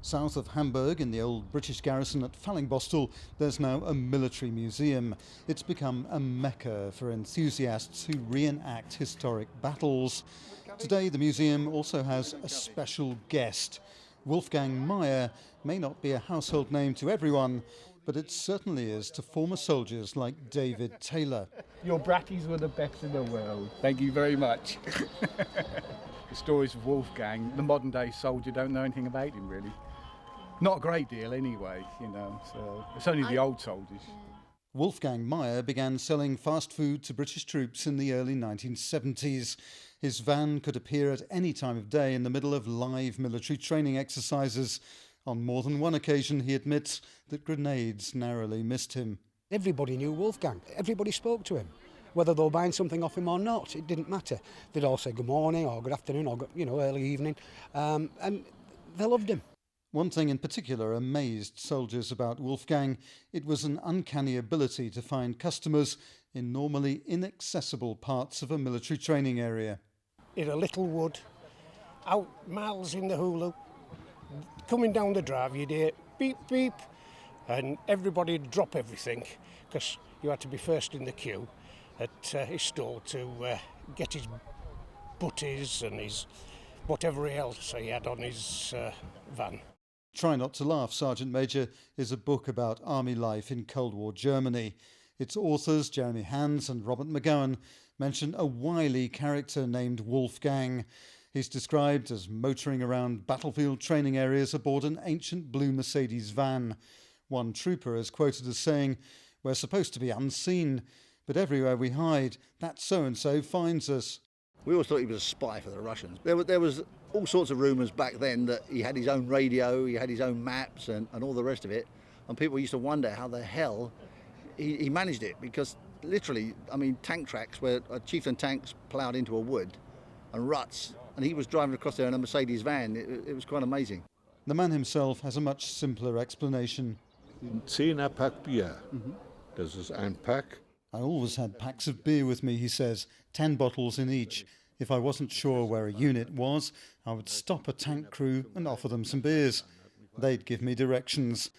South of Hamburg, in the old British garrison at Fallingbostel, there's now a military museum. It's become a mecca for enthusiasts who reenact historic battles. Today, the museum also has a special guest. Wolfgang Meyer may not be a household name to everyone, but it certainly is to former soldiers like David Taylor. Your bratties were the best in the world. Thank you very much. The stories of Wolfgang, the modern day soldier don't know anything about him really. Not a great deal anyway, so it's only the old soldiers. Wolfgang Meyer began selling fast food to British troops in the early 1970s. His van could appear at any time of day in the middle of live military training exercises. On more than one occasion, he admits that grenades narrowly missed him. Everybody knew Wolfgang. Everybody spoke to him. Whether they were buying something off him or not, it didn't matter. They'd all say good morning or good afternoon or early evening, and they loved him. One thing in particular amazed soldiers about Wolfgang. It was an uncanny ability to find customers in normally inaccessible parts of a military training area. In a little wood, out miles in the hula, coming down the drive, you'd hear beep, beep, and everybody'd drop everything because you had to be first in the queue at his stall to get his butties and his whatever else he had on his van. Try Not to Laugh, Sergeant Major is a book about army life in Cold War Germany. Its authors, Jeremy Hands and Robert McGowan, mention a wily character named Wolfgang. He's described as motoring around battlefield training areas aboard an ancient blue Mercedes van. One trooper is quoted as saying, "We're supposed to be unseen, but everywhere we hide, that so-and-so finds us." We always thought he was a spy for the Russians. There was all sorts of rumours back then that he had his own radio, he had his own maps and all the rest of it. And people used to wonder how the hell he managed it, because literally, tank tracks where chieftain tanks ploughed into a wood and ruts, and he was driving across there in a Mercedes van. It was quite amazing. The man himself has a much simpler explanation. 10er Pack Bier. Das ist ein Pack. I always had packs of beer with me, he says, 10 bottles in each. If I wasn't sure where a unit was, I would stop a tank crew and offer them some beers. They'd give me directions.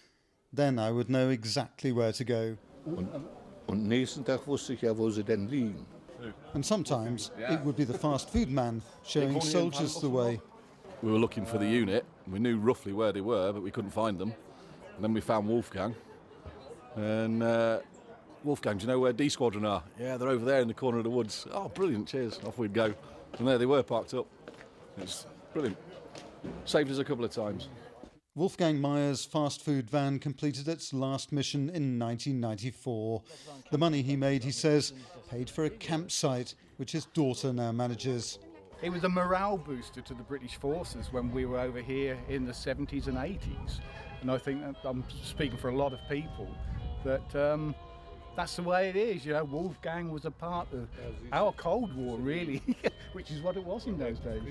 Then I would know exactly where to go. Und nächsten Tag wusste ich ja, wo sie denn liegen. And sometimes it would be the fast food man showing soldiers the way. We were looking for the unit. We knew roughly where they were, but we couldn't find them. And then we found Wolfgang. And Wolfgang, do you know where D Squadron are? Yeah, they're over there in the corner of the woods. Oh, brilliant, cheers. Off we'd go. And there they were, parked up. It's brilliant. Saved us a couple of times. Wolfgang Meyer's fast food van completed its last mission in 1994. The money he made, he says, paid for a campsite, which his daughter now manages. It was a morale booster to the British forces when we were over here in the 70s and 80s. And I think that I'm speaking for a lot of people that that's the way it is. Wolfgang was a part of our Cold War, really, which is what it was in those days.